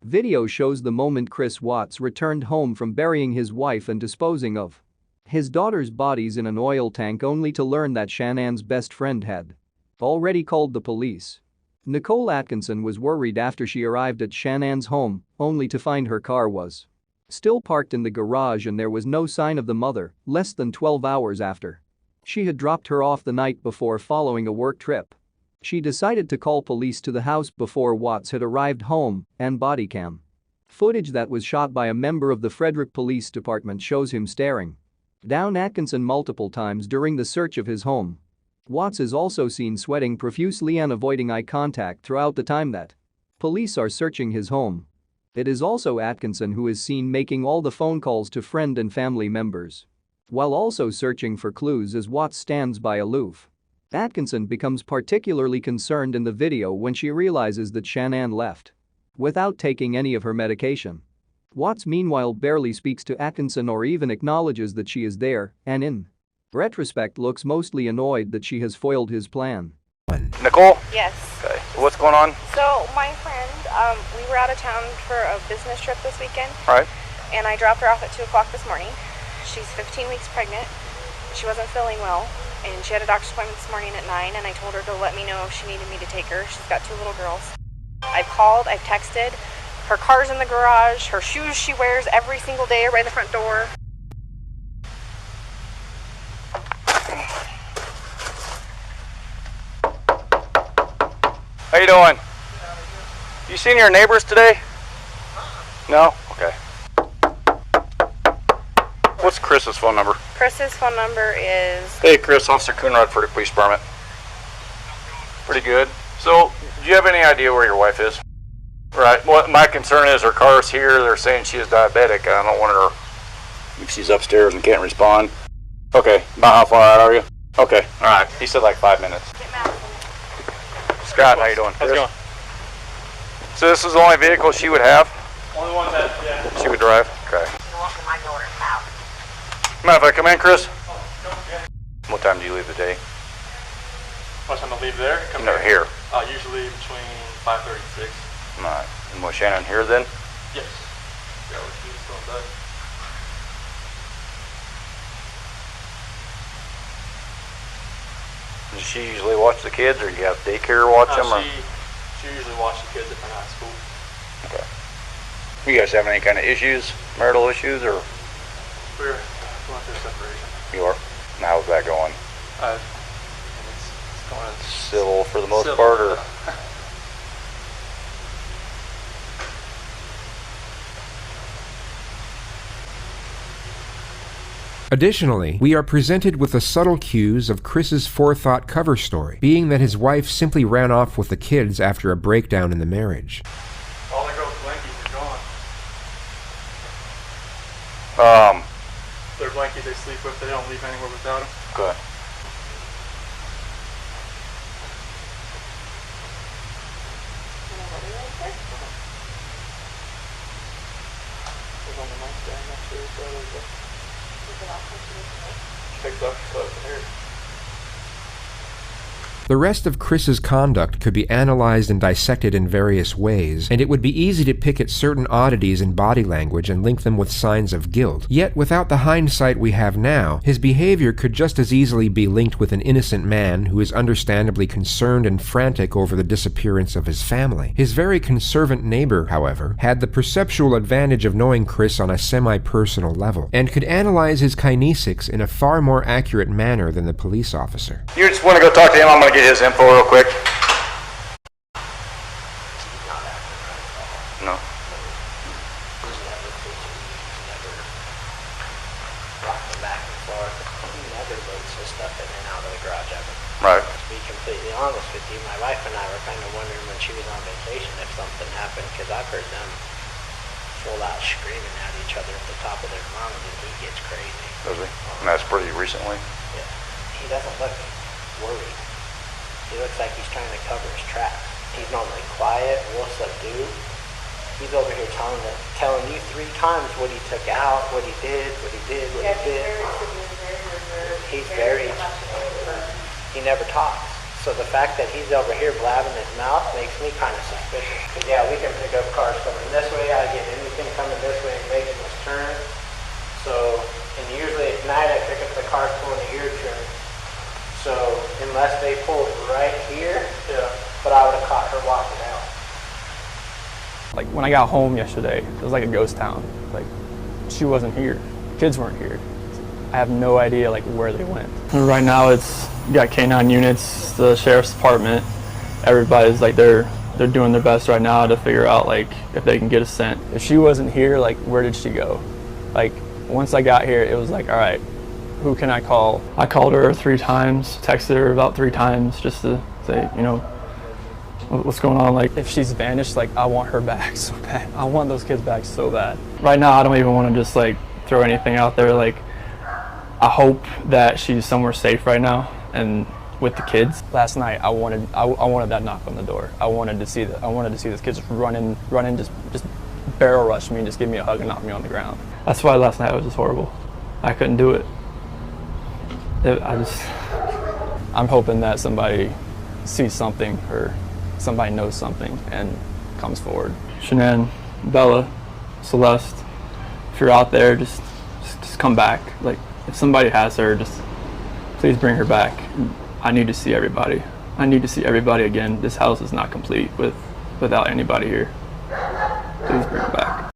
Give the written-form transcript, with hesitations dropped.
Video shows the moment Chris Watts returned home from burying his wife and disposing of his daughter's bodies in an oil tank, only to learn that Shannan's best friend had already called the police. Nicole Atkinson was worried after she arrived at Shannan's home, only to find her car was still parked in the garage and there was no sign of the mother. Less than 12 hours after she had dropped her off the night before following a work trip, she decided to call police to the house before Watts had arrived home, and body cam footage that was shot by a member of the Frederick Police Department shows him staring down Atkinson multiple times during the search of his home. Watts is also seen sweating profusely and avoiding eye contact throughout the time that police are searching his home. It is also Atkinson who is seen making all the phone calls to friend and family members, while also searching for clues as Watts stands by aloof. Atkinson becomes particularly concerned in the video when she realizes that Shannan left without taking any of her medication. Watts meanwhile barely speaks to Atkinson or even acknowledges that she is there, and in retrospect looks mostly annoyed that she has foiled his plan. Nicole? Yes. Okay, so what's going on? So my friend, we were out of town for a business trip this weekend. Right. And I dropped her off at 2 o'clock this morning. She's 15 weeks pregnant. She wasn't feeling well, and she had a doctor's appointment this morning at 9, and I told her to let me know if she needed me to take her. She's got 2 little girls. I've called, I've texted. Her car's in the garage. Her shoes she wears every single day are by the front door. How you doing? You seen your neighbors today? No? Okay. What's Chris's phone number? Chris's phone number is... Hey Chris, Officer Coonrod for the police department. Pretty good. So, do you have any idea where your wife is? Right. Well, my concern is her car's here. They're saying she is diabetic. I don't want her if she's upstairs and can't respond. Okay. About how far out are you? Okay. All right. He said like 5 minutes. Scott, how you doing? How's it going? So this is the only vehicle she would have? Only one that, yeah. She would drive? Okay. my daughter's house. Mind if I come in, Chris? Okay. What time do you leave the day? What time I leave there? Come No, here. Usually between 5:30 and 6. All right. And was Shannon here then? Yes. Yeah, she's still in bed. Does she usually watch the kids, or you have daycare watch them? Or? She usually watches the kids if they're not at school. Okay. You guys have any kind of issues, marital issues, or? We're going through separation. You are? And how's that going? It's going Civil for the most civil, part, or? Additionally, we are presented with the subtle cues of Chris's forethought cover story, being that his wife simply ran off with the kids after a breakdown in the marriage. All the girls' blankies are gone. Their blankies they sleep with, they don't leave anywhere without them. Good. There's on the nightstand next to her, so there's a... Picked up, so it's here. The rest of Chris's conduct could be analyzed and dissected in various ways, and it would be easy to pick at certain oddities in body language and link them with signs of guilt. Yet, without the hindsight we have now, his behavior could just as easily be linked with an innocent man who is understandably concerned and frantic over the disappearance of his family. His very conservant neighbor, however, had the perceptual advantage of knowing Chris on a semi-personal level, and could analyze his kinesics in a far more accurate manner than the police officer. You just want to go talk to him? I'm going to get his info real quick. No. Back and forth. He never loads his stuff in and out of the garage ever. Right. To be completely honest with you, my wife and I were kind of wondering when she was on vacation if something happened, because I've heard them full out screaming at each other at the top of their lungs, and he gets crazy. Does he? And that's pretty recently? Yeah. He doesn't look worried. He looks like he's trying to cover his tracks. He's normally quiet, real subdued. He's over here telling you 3 times what he took out, what he did. He's very, he never talks. So the fact that he's over here blabbing his mouth makes me kind of suspicious. Because yeah, we can pick up cars coming this way, Like when I got home yesterday, it was like a ghost town. Like she wasn't here, kids weren't here. I have no idea like where they went. And right now it's you got K9 units, the sheriff's department. Everybody's like they're doing their best right now to figure out like if they can get a scent. If she wasn't here, like where did she go? Like once I got here, it was like, all right, who can I call? I called her 3 times, texted her about 3 times just to say, you know, what's going on? Like if she's vanished, like I want her back so bad. I want those kids back so bad. Right now I don't even want to just like throw anything out there. Like I hope that she's somewhere safe right now and with the kids. Last night I wanted that knock on the door. I wanted to see those kids run in, just barrel rush me and just give me a hug and knock me on the ground. That's why last night was just horrible. I couldn't do it. I'm hoping that somebody sees something or somebody knows something and comes forward. Shanann, Bella, Celeste, if you're out there, just come back. Like if somebody has her, just please bring her back. I need to see everybody. I need to see everybody again. This house is not complete without anybody here. Please bring her back.